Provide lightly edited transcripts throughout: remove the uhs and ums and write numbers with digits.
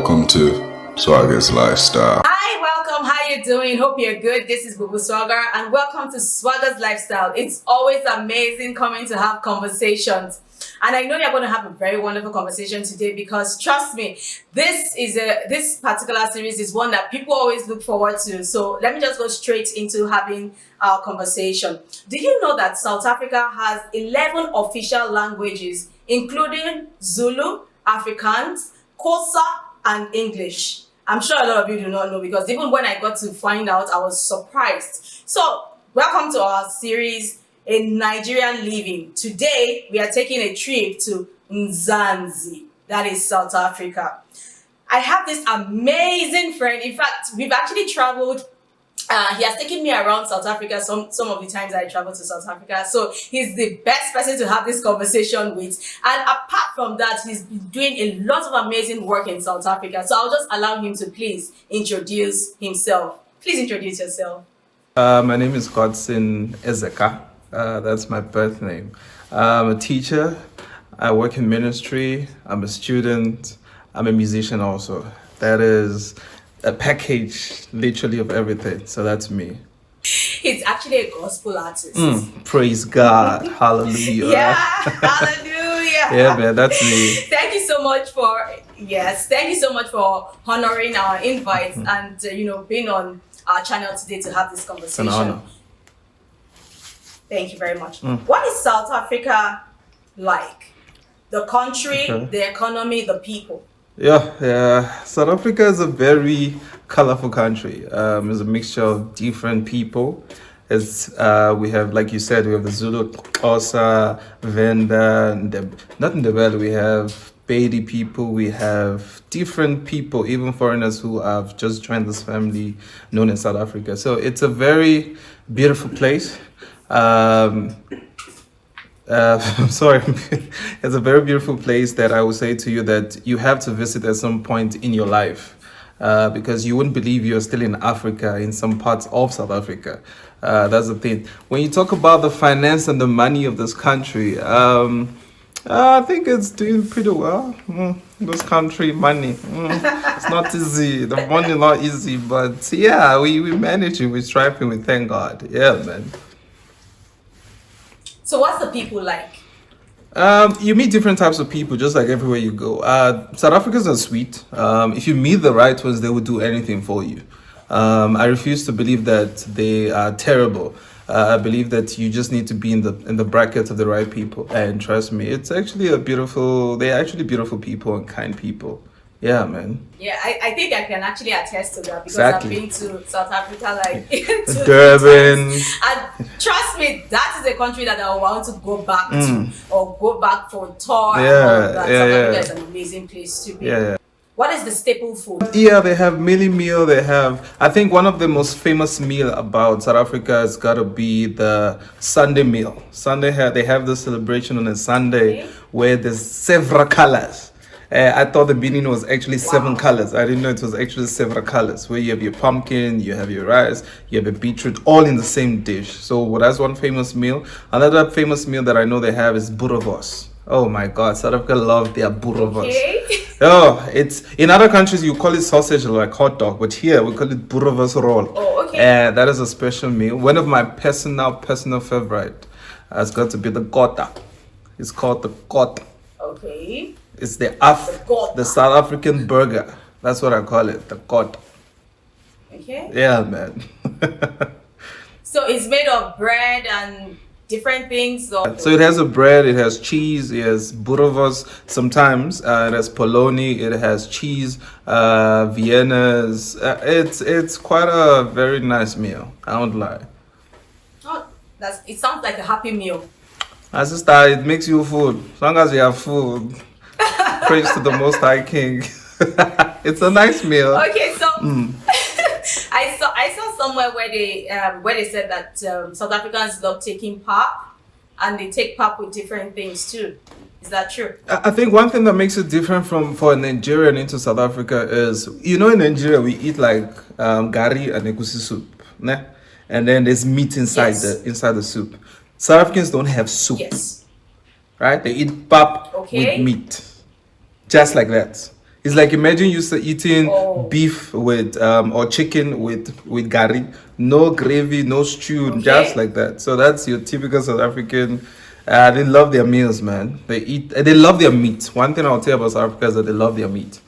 Welcome to Swaggerslifestyle. Hi, welcome. How you doing? Hope you're good. This is Gbogbo Swagger and welcome to Swaggerslifestyle. It's always amazing coming to have conversations. And I know you're going to have a very wonderful conversation today because trust me, this particular series is one that people always look forward to. So let me just go straight into having our conversation. Do you know that South Africa has 11 official languages, including Zulu, Afrikaans, Xhosa, and English? I'm sure a lot of you do not know because even when I got to find out, I was surprised. So welcome to our series, A Nigerian Living. Today, we are taking a trip to Mzansi, that is South Africa. I have this amazing friend. In fact, we've actually traveled. He has taken me around South Africa some of the times I travel to South Africa. So he's the best person to have this conversation with. And apart from that, he's been doing a lot of amazing work in South Africa. So I'll just allow him to please introduce himself. Please introduce yourself. My name is Godson Ezeka. That's my birth name. I'm a teacher. I work in ministry. I'm a student. I'm a musician also. That is a package, literally, of everything. So that's me. He's actually a gospel artist. Praise God. Hallelujah. Yeah, hallelujah. Yeah, man, that's me. Thank you so much for honoring our invites and being on our channel today to have this conversation. It's an honor. Thank you very much. What is South Africa like? The country, the economy, the people. Yeah. South Africa is a very colorful country. It's a mixture of different people. We have, like you said, we have the Zulu, Xhosa, Venda, not in the valley. We have Pedi people. We have different people, even foreigners who have just joined this family known in South Africa. So it's a very beautiful place. Sorry, it's a very beautiful place that I would say to you that you have to visit at some point in your life, because you wouldn't believe you're still in Africa, in some parts of South Africa. That's the thing. When you talk about the finance and the money of this country, I think it's doing pretty well. This country, money, it's not easy. The money not easy, but yeah, we manage it. We're striving. We thank God. Yeah, man. So what's the people like? You meet different types of people just like everywhere you go. South Africans are sweet. If you meet the right ones, they will do anything for you. I refuse to believe that they are terrible. I believe that you just need to be in the bracket of the right people. And trust me, they're actually beautiful people and kind people. Yeah, man. Yeah, I think I can actually attest to that because Exactly. I've been to South Africa like 2 Durban. times. And trust me, that is a country that I want to go back to or go back for a tour. And all of that. South Africa is an amazing place to be. Yeah. What is the staple food? Yeah, they have mealie meal. They have, I think one of the most famous meal about South Africa has got to be the Sunday meal. They have the celebration on a Sunday where there's several colors. I thought the meaning was actually 7 colors. I didn't know it was actually several colors, where you have your pumpkin, you have your rice, you have a beetroot, all in the same dish. So that's one famous meal. Another famous meal that I know they have is boerewors. Oh my God, South Africa love their boerewors. Okay. Oh, it's in other countries you call it sausage like hot dog, but here we call it boerewors roll. Oh, okay. And that is a special meal. One of my personal favorite has got to be the kota. It's called the kota. Okay. It's the kota. South African burger. That's what I call it, the kota. Okay. Yeah, man. So it's made of bread and different things. Or... So it has a bread, it has cheese, it has boerewors. Sometimes it has polony, it has cheese, Viennas. It's quite a very nice meal. I won't lie. Oh, it sounds like a happy meal. As a star, it makes you food. As long as you have food, praise to the Most High King. It's a nice meal. Okay, so I saw somewhere where they said that South Africans love taking pap, and they take pap with different things too. Is that true? I think one thing that makes it different for a Nigerian into South Africa is, in Nigeria we eat like gari and egusi soup, né? And then there's meat inside the soup. South Africans don't have soup. Yes. Right? They eat pap with meat. Just like that. It's like imagine you eating Oh. beef with or chicken with gari, no gravy, no stew, just Okay. like that. So that's your typical South African. They love their meals, man. They love their meat. One thing I'll tell you about South Africa is that they love their meat.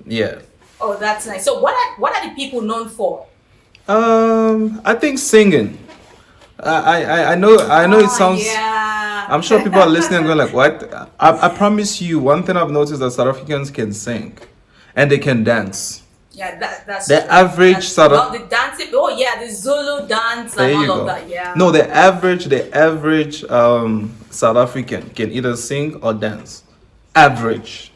Yeah. Oh, that's nice. So what are the people known for? I think singing. I know it sounds. Yeah. I'm sure people are listening and going like, "What?" I promise you, one thing I've noticed that South Africans can sing, and they can dance. Yeah, that's The true. average That's South about Af- the dancing. Oh yeah, the Zulu dance There and you all of go. that. Yeah. No, the average South African can either sing or dance. Average,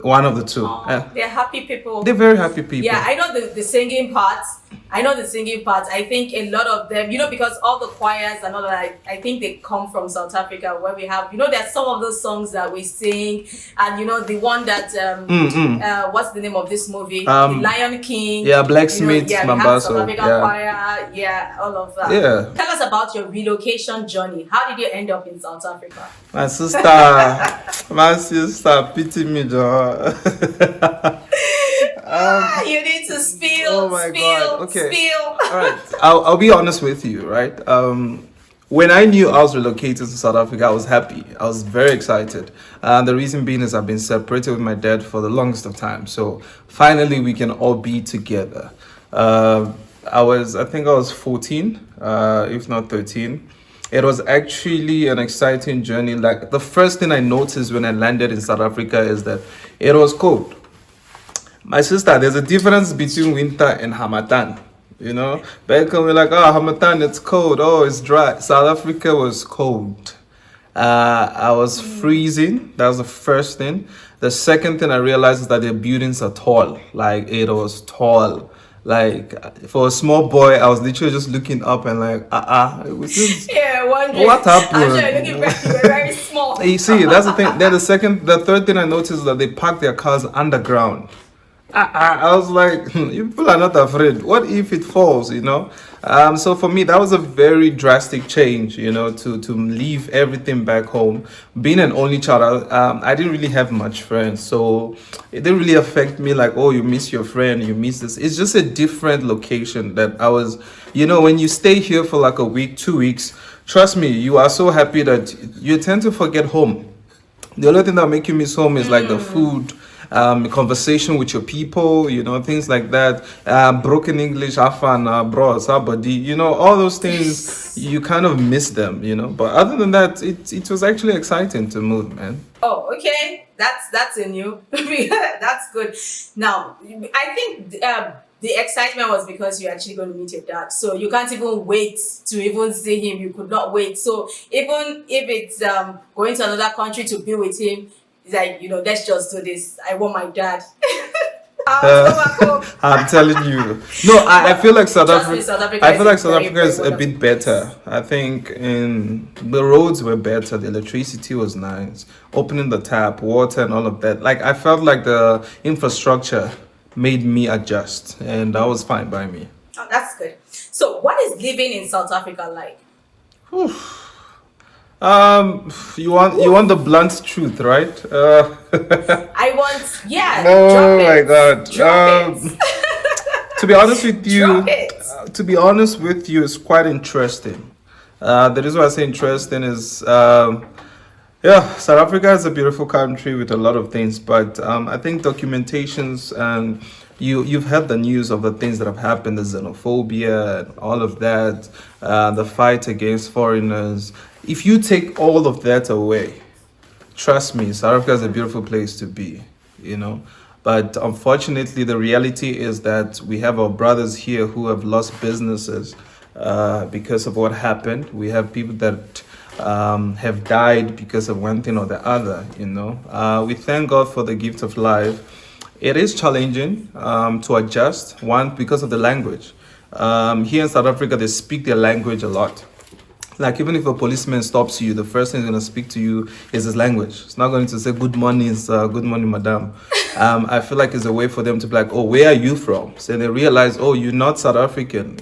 one of the two. Oh, they're happy people. They're very happy people. Yeah, I know the singing parts. I know the singing parts. I think a lot of them, because all the choirs and all that, I think they come from South Africa, where we have, there's some of those songs that we sing, and the one that what's the name of this movie? The Lion King. Yeah, Blacksmith, yeah, we have Mambazo, South African yeah. choir. Yeah, all of that. Yeah. Tell us about your relocation journey. How did you end up in South Africa? My sister, pity me, Joe. You need to spill. Oh my spill, God. Okay. Spill. All right. I'll be honest with you, right? When I knew I was relocated to South Africa, I was happy. I was very excited. The reason being is I've been separated with my dad for the longest of time. So finally, we can all be together. I think I was 14, if not 13. It was actually an exciting journey. Like the first thing I noticed when I landed in South Africa is that it was cold. My sister, there's a difference between winter and Hamatan. Back home we're like, oh, Hamatan, it's cold. Oh, it's dry. South Africa was cold. I was freezing. That was the first thing. The second thing I realized is that the buildings are tall. Like it was tall. Like for a small boy, I was literally just looking up and like, it was just, Yeah, wondering. what happened? I'm sure you're looking back, you were very small. You see, that's the thing. Then the third thing I noticed is that they park their cars underground. I was like, you people are not afraid. What if it falls, So for me, that was a very drastic change, to leave everything back home. Being an only child, I didn't really have much friends. So it didn't really affect me like, oh, you miss your friend, you miss this. It's just a different location that I was, when you stay here for like a week, 2 weeks, trust me, you are so happy that you tend to forget home. The only thing that make you miss home is like the food, conversation with your people, things like that. Broken English, afan, bro, sabadi, all those things, you kind of miss them, But other than that, it was actually exciting to move, man. Oh, okay. That's a new. That's good. Now, I think the excitement was because you're actually going to meet your dad. So you can't even wait to even see him. You could not wait. So even if it's going to another country to be with him, it's like, let's just do this. I want my dad. I'm telling you. No, I feel like South Trust me, Africa. South Africa I feel is like a South very, Africa is very a bit better. I think the roads were better, the electricity was nice, opening the tap, water, and all of that. Like I felt like the infrastructure made me adjust, and that was fine by me. Oh, that's good. So, what is living in South Africa like? You want the blunt truth, right? I want, yeah. Oh drop it. my God. Drop it. To be honest with you, Drop it. it's quite interesting. The reason why I say interesting is, South Africa is a beautiful country with a lot of things, but I think documentations and you've heard the news of the things that have happened, the xenophobia and all of that, the fight against foreigners. If you take all of that away, trust me, South Africa is a beautiful place to be, But unfortunately, the reality is that we have our brothers here who have lost businesses because of what happened. We have people that have died because of one thing or the other, We thank God for the gift of life. It is challenging to adjust, one, because of the language. Here in South Africa, they speak their language a lot. Like even if a policeman stops you, the first thing he's going to speak to you is his language. It's not going to say good morning, good morning, madam. I feel like it's a way for them to be like, oh, where are you from? So they realize, oh, you're not South African,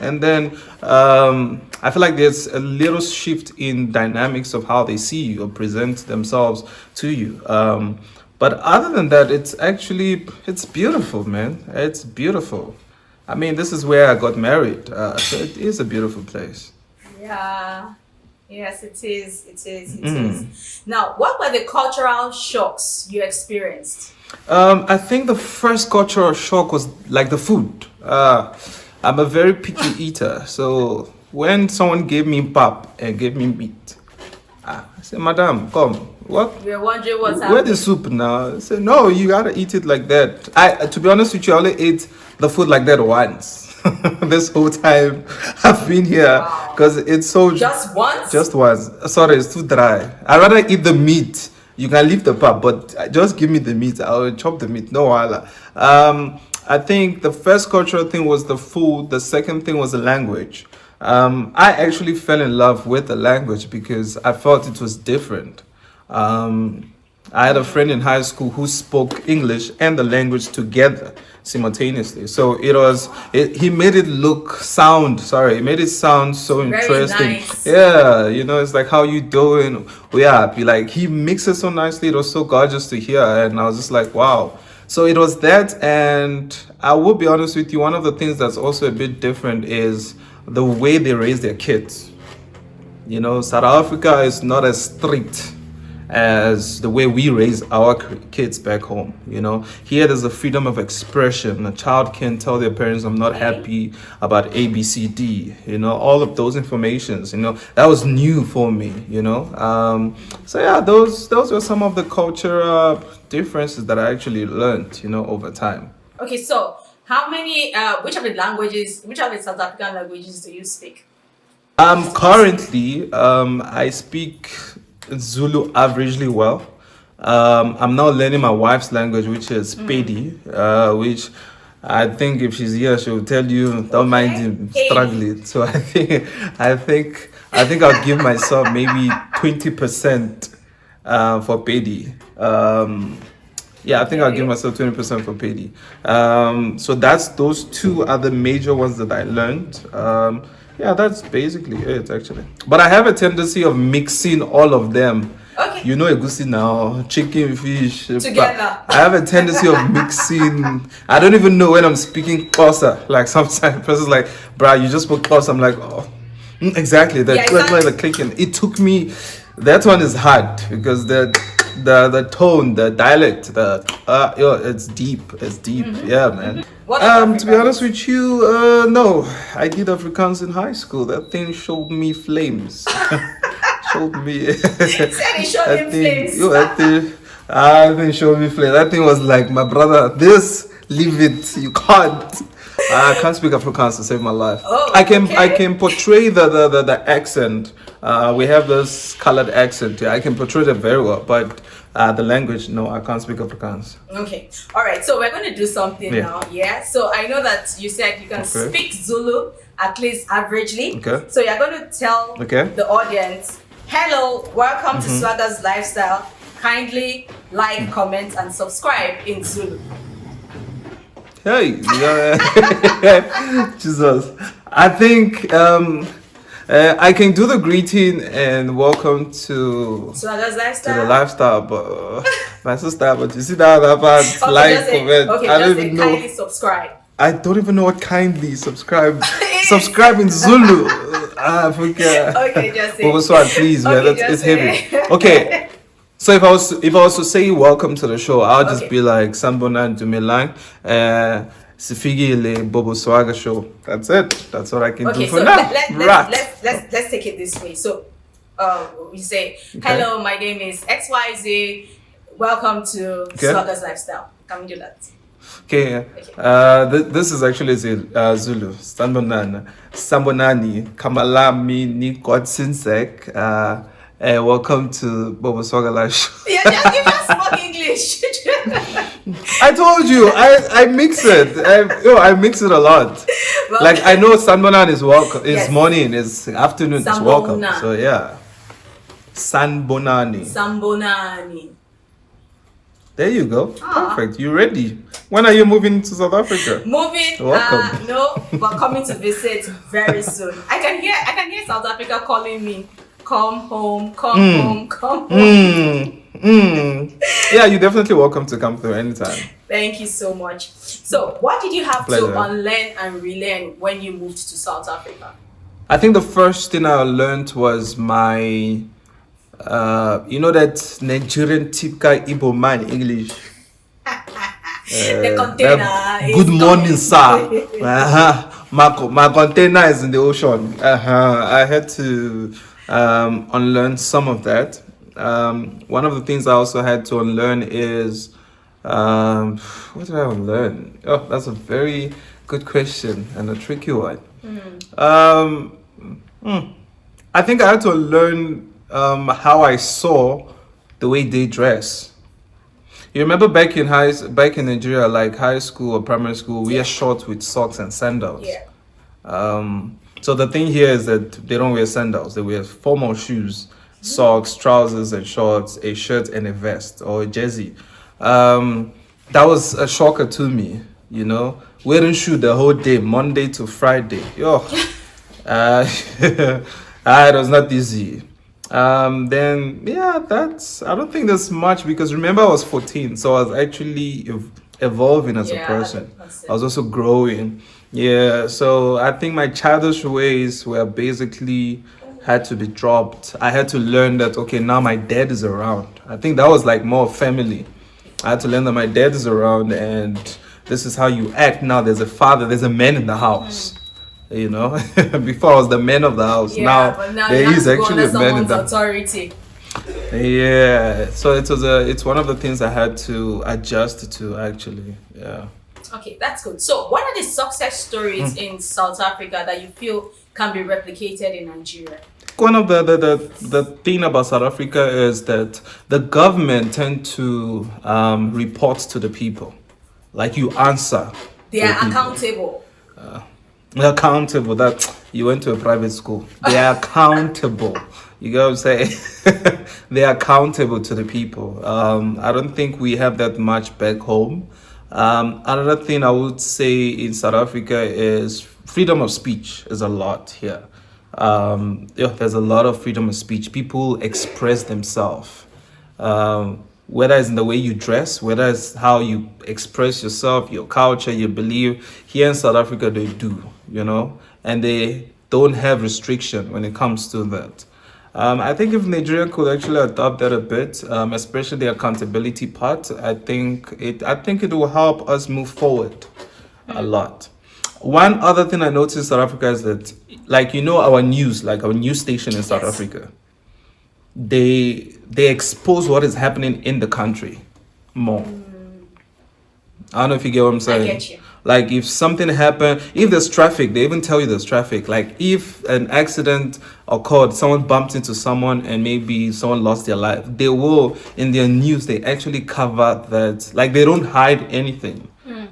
And then I feel like there's a little shift in dynamics of how they see you or present themselves to you. But other than that, it's beautiful, man. It's beautiful. I mean, this is where I got married, so it is a beautiful place. Yeah. Yes, it is. It is. It is. Now, what were the cultural shocks you experienced? I think the first cultural shock was like the food. I'm a very picky eater, so when someone gave me pap and gave me meat, I said, "Madam, come, what? We were wondering what's Where happening. the soup now?" I said, "No, you gotta eat it like that." To be honest with you, I only ate the food like that once. This whole time I've been here, Wow. because it's so Just once? just once. Sorry, it's too dry. I'd rather eat the meat. You can leave the pap, but just give me the meat. I'll chop the meat. No wala. I think the first cultural thing was the food. The second thing was the language. I actually fell in love with the language because I felt it was different. I had a friend in high school who spoke English and the language together simultaneously. So he made it he made it sound so Very interesting. nice. Yeah, it's like, how you doing? Yeah, be like, he mixes so nicely. It was so gorgeous to hear. And I was just like, wow. So it was that. And I will be honest with you, one of the things that's also a bit different is the way they raise their kids. South Africa is not as strict as the way we raise our kids back home. Here there's a freedom of expression. A child can tell their parents, "I'm not happy about A, B, C, D." All of those informations. That was new for me. So yeah, those were some of the cultural differences that I actually learned. Over time. Okay, so how many, which of the South African languages do you speak? Currently, I speak Zulu averagely well. I'm now learning my wife's language, which is Pedi, which I think if she's here, she'll tell you, don't mind him struggling. So I think I'll give myself maybe 20% for Pedi. Yeah, I think I'll give myself 20% for Pedi. So those two are the major ones that I learned. Yeah, that's basically it, actually. But I have a tendency of mixing all of them. Okay. Egusi now, chicken, fish. Together. I have a tendency of mixing. I don't even know when I'm speaking closer. Like sometimes person's like, "Bruh, you just spoke closer." I'm like, "Oh, exactly." The clicking. It took me. That one is hard because the tone, the dialect, it's deep. It's deep. Yeah, man. To be honest with you, no. I did Afrikaans in high school. That thing showed me flames. Showed me. Said he showed him flames. That thing showed me flames. That thing was like, "My brother, leave it. You can't." I can't speak Afrikaans to save my life. Oh, I can portray the accent. We have this colored accent. Yeah, I can portray that very well, but the language, no, I can't speak Afrikaans. Okay, all right. So we're going to do something now. Yeah. So I know that you said you can speak Zulu at least averagely. Okay. So you're going to tell the audience, "Hello, welcome to Swagger's Lifestyle. Kindly like, comment, and subscribe in Zulu." Hey, Jesus. I think I can do the greeting and welcome to Swagger's Lifestyle. to the lifestyle, but my sister, but you see that other part, like, comment. I don't even know. Kindly subscribe. I don't even know what kindly subscribe. Subscribe in Zulu. I forget. Okay, just say. Gbogbo Swagger, please, man. Okay, It's heavy. Okay. So if I was to say welcome to the show, I'll just be like, "Sanbona Dumelang, Sifigile Gbogbo Swagger show." That's it. That's what I can do for now. Let's take it this way. So we say, "Hello, my name is XYZ. Welcome to Swagger's Lifestyle." Can we do that? Okay. This is actually Zulu. Sambonani Kamalami Ni Godsinsek. Welcome to Gbogbo Swagger Live Show. Yeah, you just spoke English. I told you, I mix it. I mix it a lot. Well, like, I know Sanbonan is welcome. It's morning, it's afternoon, it's welcome. So yeah, Sanbonani. Sambonani. There you go. Perfect. You ready? When are you moving to South Africa? Moving? Welcome. No, but coming to visit very soon. I can hear South Africa calling me. Come home, come home, come home. Yeah, you're definitely welcome to come through anytime. Thank you so much. So, what did you have Pleasure. to unlearn and relearn when you moved to South Africa? I think the first thing I learned was my, you know, that Nigerian typical Igbo man English. The container That is good morning, coming. sir. My container is in the ocean. I had to unlearn some of that. One of the things I also had to unlearn is what did I unlearn? Oh, that's a very good question and a tricky one. I think I had to learn how I saw the way they dress. You remember back in Nigeria, like high school or primary school, we are short with socks and sandals. Yeah. So the thing here is that they don't wear sandals; they wear formal shoes, socks, trousers and shorts, a shirt and a vest or a jersey. That was a shocker to me, you know, wearing shoe the whole day, Monday to Friday. Yo, it was not easy. Then yeah, I don't think there's much because remember I was 14, so I was actually evolving as a Yeah, person. 100%. I was also growing. Yeah, so I think my childish ways were basically had to be dropped. I had to learn that okay, now my dad is around. I think that was like more family. I had to learn that my dad is around and this is how you act now. There's a father, there's a man in the house. You know, before I was the man of the house. Yeah, but now there you have is to go actually under a man in someone's the authority. yeah. So it's one of the things I had to adjust to actually. Yeah. Okay, that's good. So, what are the success stories in South Africa that you feel can be replicated in Nigeria? One of the thing about South Africa is that the government tend to report to the people, like you answer. They to the are people. accountable. Accountable. That you went to a private school. They are accountable. You get what I'm saying? They are accountable to the people. I don't think we have that much back home. Another thing I would say in South Africa is freedom of speech is a lot here. Yeah, there's a lot of freedom of speech. People express themselves. Whether it's in the way you dress, whether it's how you express yourself, your culture, your belief. Here in South Africa, they do, you know, and they don't have restriction when it comes to that. I think if Nigeria could actually adopt that a bit, especially the accountability part, I think it will help us move forward a lot. One other thing I noticed in South Africa is that, like you know, our news station in South Yes. Africa, they expose what is happening in the country more. I don't know if you get what I'm saying. get you. Like if something happened, if there's traffic, they even tell you there's traffic. Like if an accident occurred, someone bumped into someone and maybe someone lost their life, they will in their news they actually cover that. Like they don't hide anything.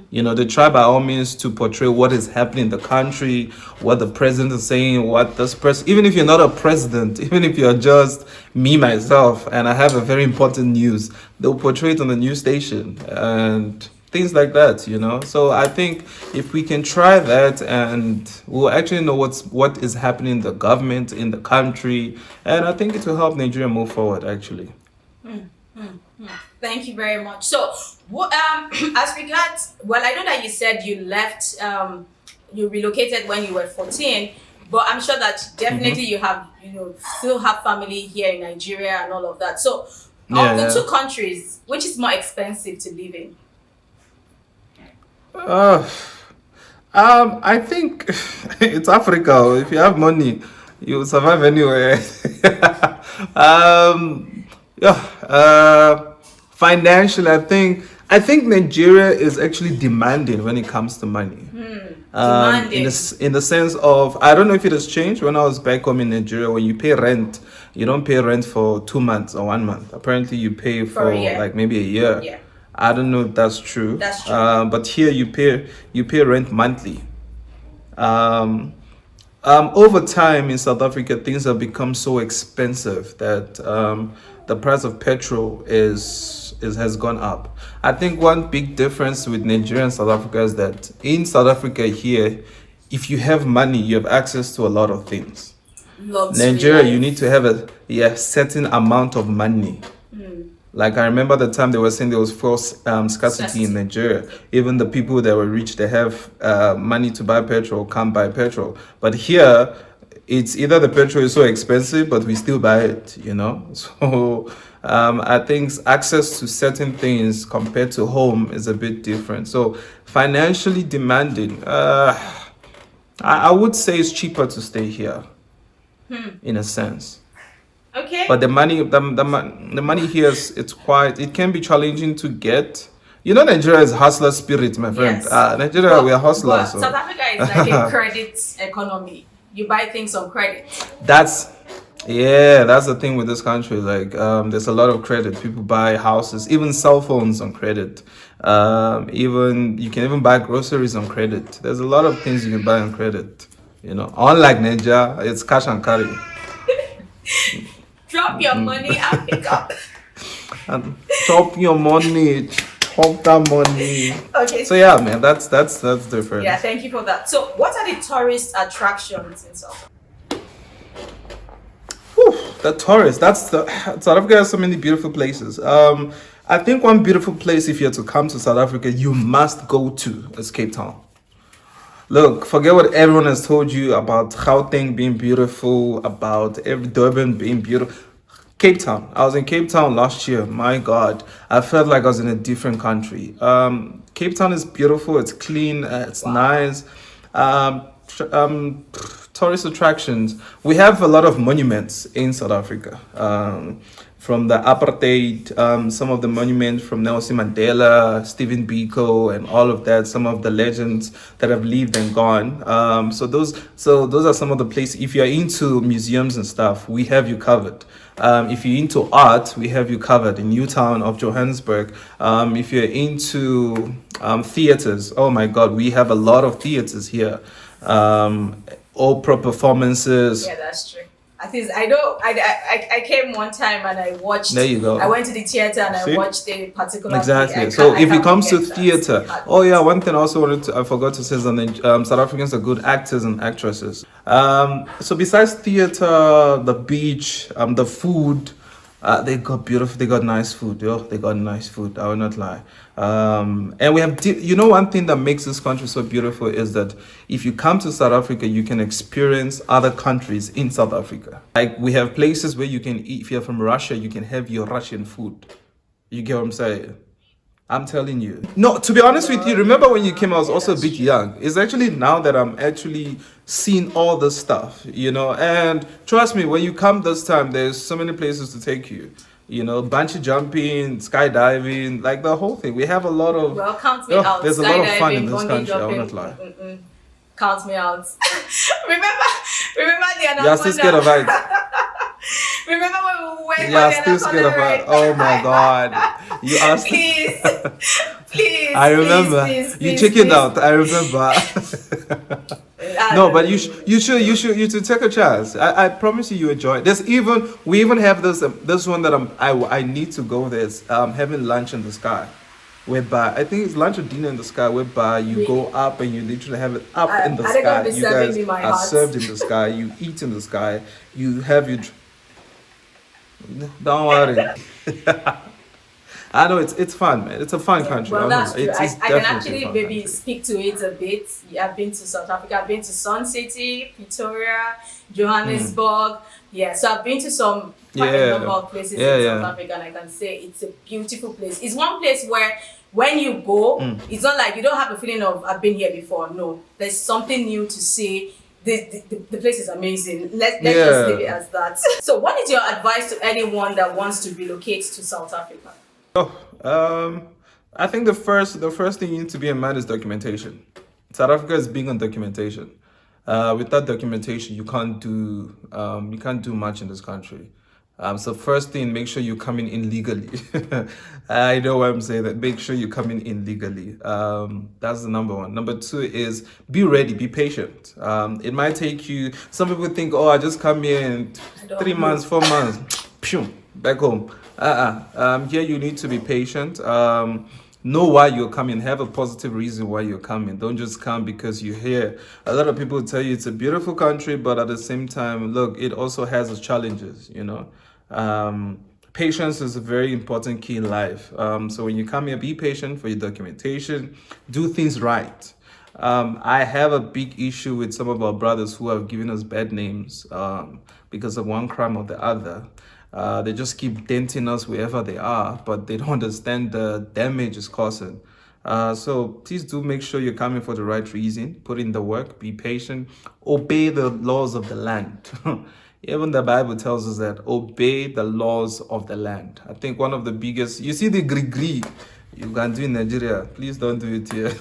You know, they try by all means to portray what is happening in the country, what the president is saying, what this person, even if you're not a president, even if you're just me, myself, and I have a very important news, they'll portray it on the news station and things like that, you know. So I think if we can try that and we'll actually know what is happening in the government, in the country, and I think it will help Nigeria move forward actually. Thank you very much. So, as regards, well, I know that you said you left, you relocated when you were 14, but I'm sure that definitely you have, still have family here in Nigeria and all of that. So, of the two countries, which is more expensive to live in? I think it's Africa. If you have money, you will survive anywhere. Financially, I think Nigeria is actually demanding when it comes to money. Demanding. In the sense of, I don't know if it has changed. When I was back home in Nigeria, when you pay rent, you don't pay rent for 2 months or 1 month. Apparently, you pay for a year. like maybe a year. Yeah. I don't know if that's true. That's true. But here you pay rent monthly. Over time in South Africa, things have become so expensive that the price of petrol has gone up. I think one big difference with Nigeria and South Africa is that in South Africa here, if you have money, you have access to a lot of things. Luxury Nigeria, life. you need to have a certain amount of money. Like I remember the time they were saying there was forced scarcity in Nigeria. Even the people that were rich, they have money to buy petrol, can't buy petrol. But here, it's either the petrol is so expensive, but we still buy it, you know. So I think access to certain things compared to home is a bit different. So financially demanding, I would say it's cheaper to stay here, in a sense. Okay. But the money here is it can be challenging to get. You know, Nigeria is hustler spirit, my friend. Yes. Nigeria, we are hustlers. So. South Africa is like a credit economy. You buy things on credit. That's the thing with this country. Like, there's a lot of credit. People buy houses, even cell phones on credit. Even you can even buy groceries on credit. There's a lot of things you can buy on credit. You know, unlike Nigeria, it's cash and carry. Drop your money and pick up. And chop your money, chop that money. Okay. So yeah, man, that's different. Yeah, thank you for that. So, what are the tourist attractions in South Africa? The tourists. South Africa has so many beautiful places. I think one beautiful place, if you're to come to South Africa, you must go to is Cape Town. Look, forget what everyone has told you about Gauteng being beautiful, about every Durban being beautiful. Cape Town. I was in Cape Town last year. My God, I felt like I was in a different country. Cape Town is beautiful. It's clean. It's nice. Tourist attractions. We have a lot of monuments in South Africa. From the apartheid, some of the monuments from Nelson Mandela, Stephen Biko, and all of that. Some of the legends that have lived and gone. So those are some of the places. If you're into museums and stuff, we have you covered. If you're into art, we have you covered in Newtown of Johannesburg. If you're into theaters, oh my God, we have a lot of theaters here. Opera performances. Yeah, that's true. At least I know. I came one time and I watched. There you go. I went to the theater and See? I watched a particular. Exactly. So if it comes to theater, oh yeah, one thing I also I forgot to say is that South Africans are good actors and actresses. So besides theater, the beach, the food, they got nice food. Yo, they got nice food. I will not lie. And we have, one thing that makes this country so beautiful is that if you come to South Africa, you can experience other countries in South Africa. Like we have places where you can eat. If you're from Russia, you can have your Russian food. You get what I'm saying? I'm telling you. No, to be honest with you, remember when you came, I was also a bit young. It's actually now that I'm actually seeing all this stuff, and trust me, when you come this time, there's so many places to take you. Bungee jumping, skydiving, like the whole thing. We have a lot of... Well, count me out. There's a lot of fun in this country, I will not lie. Count me out. remember the anaconda? You're still scared of heights. Remember when we went You're for the still scared of heights. anaconda Oh my God. You asked... Please. I remember. You chickened out. I remember. No, but you should take a chance. I promise you enjoy it. We even have this one that I need to go there. It's having lunch in the sky, whereby I think it's lunch or dinner in the sky, whereby you go up and you literally have it up in the sky. You guys are served in the sky. You eat in the sky. You have your. Don't worry. I know it's fun, man. It's a fun country. Well, that's true. I can actually maybe country. speak to it a bit. I've been to South Africa. I've been to Sun City, Pretoria, Johannesburg. Yeah, so I've been to quite a number of places in South Africa, and I can say it's a beautiful place. It's one place where when you go, it's not like you don't have a feeling of I've been here before. No, there's something new to see. The place is amazing. Let's just leave it as that. So, what is your advice to anyone that wants to relocate to South Africa? I think the first thing you need to be in mind is documentation. South Africa is big on documentation. Without documentation, you can't do much in this country. So first thing, make sure you're coming in legally. I know why I'm saying that. Make sure you're coming in legally. That's the number one. Number two is be ready, be patient. It might take you. Some people think, I just come here in 3 months, 4 months, phew, back home. Here you need to be patient. Know why you're coming. Have a positive reason why you're coming. Don't just come because you're here. A lot of people tell you it's a beautiful country, but at the same time, look, it also has its challenges, Patience is a very important key in life. So when you come here, be patient for your documentation, do things right. I have a big issue with some of our brothers who have given us bad names because of one crime or the other. They just keep denting us wherever they are, but they don't understand the damage it's causing. So please do make sure you're coming for the right reason. Put in the work, be patient, obey the laws of the land. Even the Bible tells us that obey the laws of the land. I think one of the biggest, you see the gree you can do in Nigeria. Please don't do it here.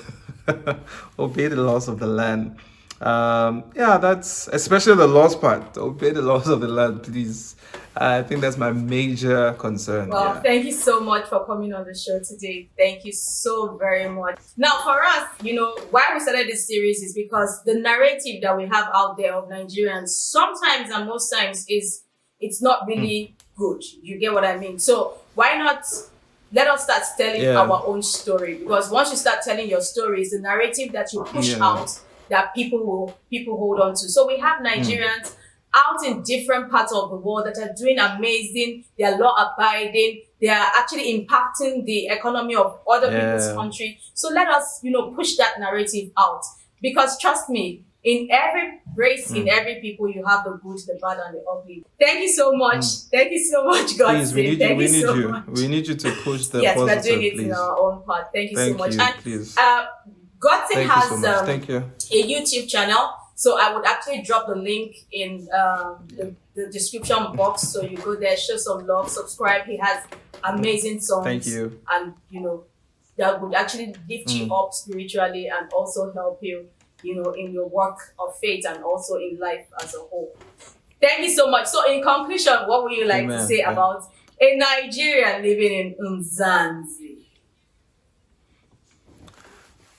Obey the laws of the land. Yeah, that's especially the laws part. Obey the laws of the land, please. I think that's my major concern. Well, Yeah. thank you so much for coming on the show today. Thank you so very much. Now, for us, why we started this series is because the narrative that we have out there of Nigerians sometimes and most times it's not really good. You get what I mean? So why not let us start telling our own story? Because once you start telling your story, it's the narrative that you push out that people hold on to. So we have Nigerians out in different parts of the world that are doing amazing. They are law abiding. They are actually impacting the economy of other people's country. So let us, push that narrative out. Because trust me, in every race, in every people, you have the good, the bad, and the ugly. Thank you so much. Thank you so much, God. Please, we need you. We need you to push the yes, positive, we're doing it please. in our own part. Thank you so much. And please. Godson Thank has you so much. Thank you. a YouTube channel. So I would actually drop the link in the description box. So you go there, show some love, subscribe. He has amazing songs. Thank you. And, that would actually lift you up spiritually and also help you, in your work of faith and also in life as a whole. Thank you so much. So in conclusion, what would you like to say about a Nigerian living in Mzansi?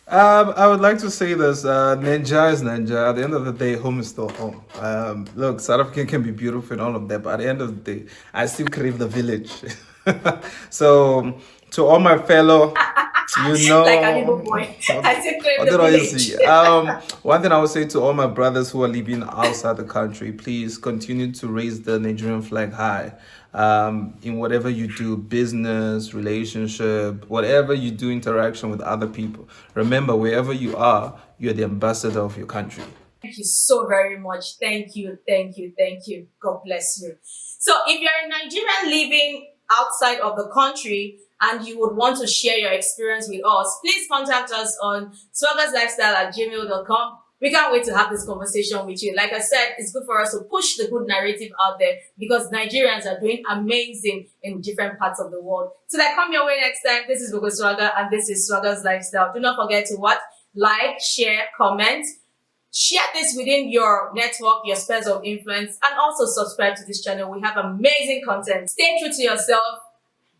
I would like to say this. Ninja is Ninja. At the end of the day, home is still home. Look, South Africa can be beautiful and all of that, but at the end of the day, I still crave the village. So, to all my fellow, like an Igbo boy, I still crave the village. One thing I would say to all my brothers who are living outside the country, please continue to raise the Nigerian flag high. In whatever you do, business, relationship, whatever you do, interaction with other people. Remember, wherever you are, you're the ambassador of your country. Thank you so very much. Thank you. God bless you. So if you're a Nigerian living outside of the country and you would want to share your experience with us, please contact us on swaggerslifestyle@gmail.com. We can't wait to have this conversation with you. Like I said, it's good for us to push the good narrative out there because Nigerians are doing amazing in different parts of the world. Till I come your way next time, this is Gbogbo Swagger and this is Swagger's Lifestyle. Do not forget to like, share, comment. Share this within your network, your spheres of influence, and also subscribe to this channel. We have amazing content. Stay true to yourself.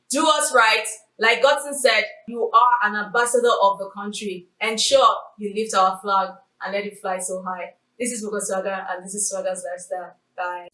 Do us right. Like Godson said, you are an ambassador of the country. Ensure you lift our flag and let it fly so high. This is Gbogbo Swagger and this is Swagger's Lifestyle. Bye.